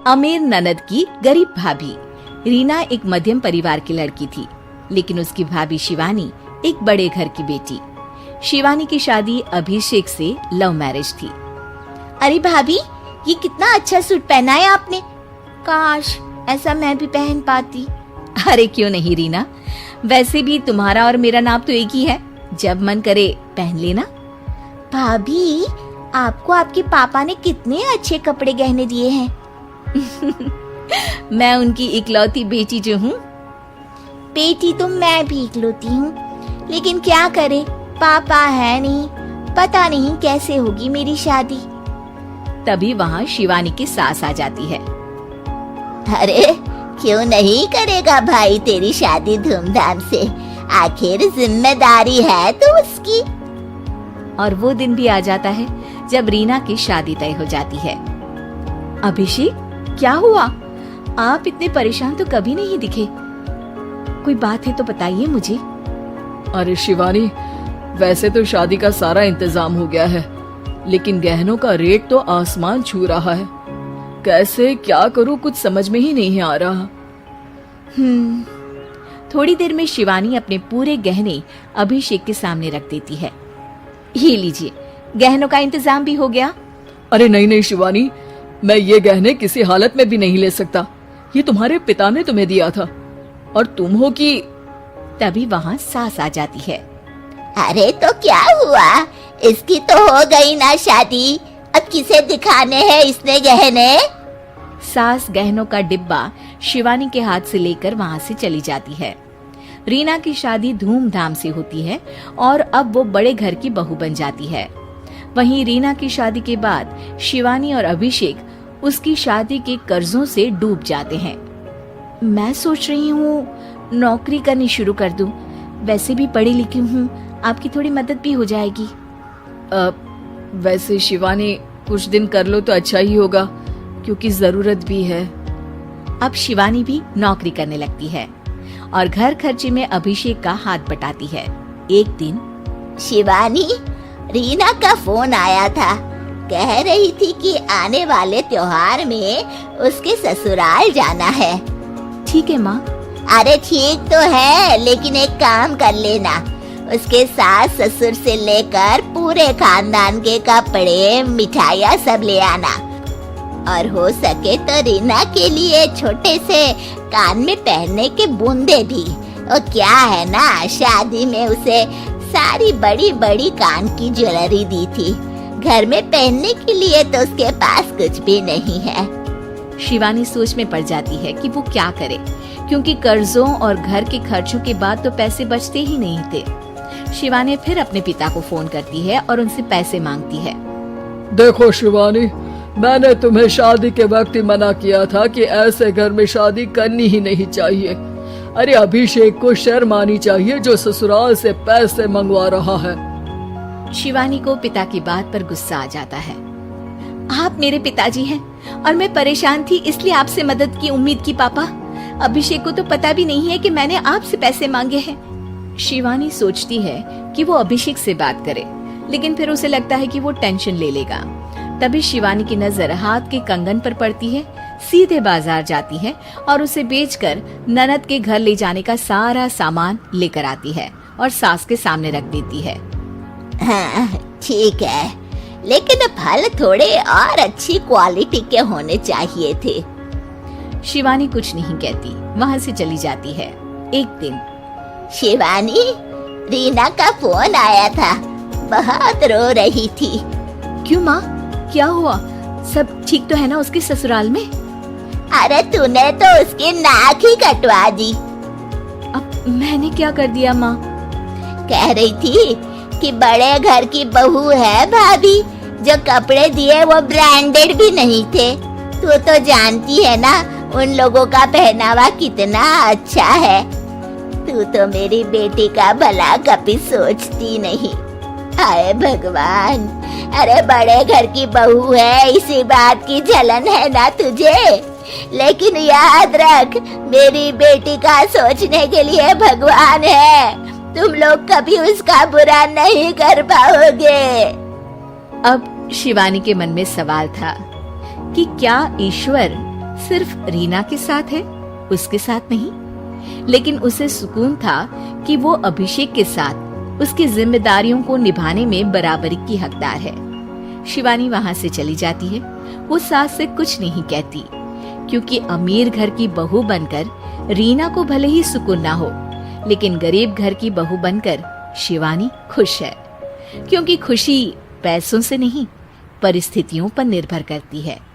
अमीर ननद की गरीब भाभी। रीना एक मध्यम परिवार की लड़की थी, लेकिन उसकी भाभी शिवानी एक बड़े घर की बेटी। शिवानी की शादी अभिषेक से लव मैरिज थी। अरे भाभी, ये कितना अच्छा सूट पहना है आपने। काश ऐसा मैं भी पहन पाती। अरे क्यों नहीं रीना, वैसे भी तुम्हारा और मेरा नाम तो एक ही है, जब मन करे पहन लेना। भाभी, आपको आपके पापा ने कितने अच्छे कपड़े गहने दिए हैं। मैं उनकी इकलौती बेटी जो हूँ। बेटी तो मैं भी इकलौती हूँ, लेकिन क्या करे, पापा है नहीं, पता नहीं कैसे होगी मेरी शादी। तभी वहाँ शिवानी की सास आ जाती है। अरे क्यों नहीं करेगा भाई तेरी शादी धूमधाम से, आखिर जिम्मेदारी है तो उसकी। और वो दिन भी आ जाता है जब रीना की शादी तय हो जाती है। अभिषेक, क्या हुआ? आप इतने परेशान तो कभी नहीं दिखे, कोई बात है तो बताइए मुझे। अरे शिवानी, वैसे तो शादी का सारा इंतजाम हो गया है, लेकिन गहनों का रेट तो आसमान छू रहा है। कैसे क्या करूं, कुछ समझ में ही नहीं आ रहा। थोड़ी देर में शिवानी अपने पूरे गहने अभिषेक के सामने रख देती है। ये लीजिए, गहनों का इंतजाम भी हो गया। अरे नहीं नहीं शिवानी, मैं ये गहने किसी हालत में भी नहीं ले सकता। ये तुम्हारे पिता ने तुम्हें दिया था, और तुम हो कि। तभी वहाँ सास आ जाती है। अरे तो क्या हुआ, इसकी तो हो गई ना शादी, अब किसे दिखाने हैं इसने गहने। सास गहनों का डिब्बा शिवानी के हाथ से लेकर वहाँ से चली जाती है। रीना की शादी धूमधाम से होती है और अब वो बड़े घर की बहू बन जाती है। वहीं रीना की शादी के बाद शिवानी और अभिषेक उसकी शादी के कर्जों से डूब जाते हैं। मैं सोच रही हूँ नौकरी करनी शुरू कर दूं, वैसे भी पढ़ी लिखी हूँ, आपकी थोड़ी मदद भी हो जाएगी। वैसे शिवानी, कुछ दिन कर लो तो अच्छा ही होगा, क्योंकि जरूरत भी है। अब शिवानी भी नौकरी करने लगती है और घर खर्चे में अभिषेक का हाथ बटाती है। एक दिन शिवानी, रीना का फोन आया था, कह रही थी कि आने वाले त्योहार में उसके ससुराल जाना है। ठीक है माँ। अरे ठीक तो है, लेकिन एक काम कर लेना, उसके सास ससुर से लेकर पूरे खानदान के कपड़े मिठाइयाँ सब ले आना, और हो सके तो रीना के लिए छोटे से कान में पहनने के बूंदे भी। और क्या है ना, शादी में उसे सारी बड़ी बड़ी कान की ज्वेलरी दी थी, घर में पहनने के लिए तो उसके पास कुछ भी नहीं है। शिवानी सोच में पड़ जाती है कि वो क्या करे, क्योंकि कर्जों और घर के खर्चों के बाद तो पैसे बचते ही नहीं थे। शिवानी फिर अपने पिता को फोन करती है और उनसे पैसे मांगती है। देखो शिवानी, मैंने तुम्हें शादी के वक्त ही मना किया था कि ऐसे घर में शादी करनी ही नहीं चाहिए। अरे अभिषेक को शर्म आनी चाहिए जो ससुराल से पैसे मंगवा रहा है। शिवानी को पिता की बात पर गुस्सा आ जाता है। आप मेरे पिताजी हैं और मैं परेशान थी, इसलिए आपसे मदद की उम्मीद की पापा। अभिषेक को तो पता भी नहीं है कि मैंने आपसे पैसे मांगे हैं। शिवानी सोचती है कि वो अभिषेक से बात करे, लेकिन फिर उसे लगता है कि वो टेंशन ले लेगा। तभी शिवानी की नजर हाथ के कंगन पर पड़ती है, सीधे बाजार जाती है और उसे बेचकर ननद के घर ले जाने का सारा सामान लेकर आती है और सास के सामने रख देती है। हाँ ठीक है, लेकिन फल थोड़े और अच्छी क्वालिटी के होने चाहिए थे। शिवानी कुछ नहीं कहती, वहाँ से चली जाती है। एक दिन शिवानी, रीना का फोन आया था, बहुत रो रही थी। क्यों माँ, क्या हुआ? सब ठीक तो है ना उसके ससुराल में? अरे तूने तो उसकी नाक ही कटवा दी। अब मैंने क्या कर दिया माँ? कह रही थी कि बड़े घर की बहू है भाभी, जो कपड़े दिए वो ब्रांडेड भी नहीं थे। तू तो जानती है ना उन लोगों का पहनावा कितना अच्छा है। तू तो मेरी बेटी का भला कभी सोचती नहीं। हाय भगवान, अरे बड़े घर की बहू है, इसी बात की जलन है ना तुझे, लेकिन याद रख मेरी बेटी का सोचने के लिए भगवान है, तुम लोग कभी उसका बुरा नहीं कर पाओगे। अब शिवानी के मन में सवाल था कि क्या ईश्वर सिर्फ रीना के साथ है, उसके साथ नहीं। लेकिन उसे सुकून था कि वो अभिषेक के साथ उसकी जिम्मेदारियों को निभाने में बराबरी की हकदार है। शिवानी वहां से चली जाती है। वो सास से कुछ नहीं कहती, क्योंकि अमीर घर की बहू बनकर रीना को भले ही सुकून ना हो, लेकिन गरीब घर की बहू बनकर शिवानी खुश है। क्योंकि खुशी पैसों से नहीं, परिस्थितियों पर निर्भर करती है।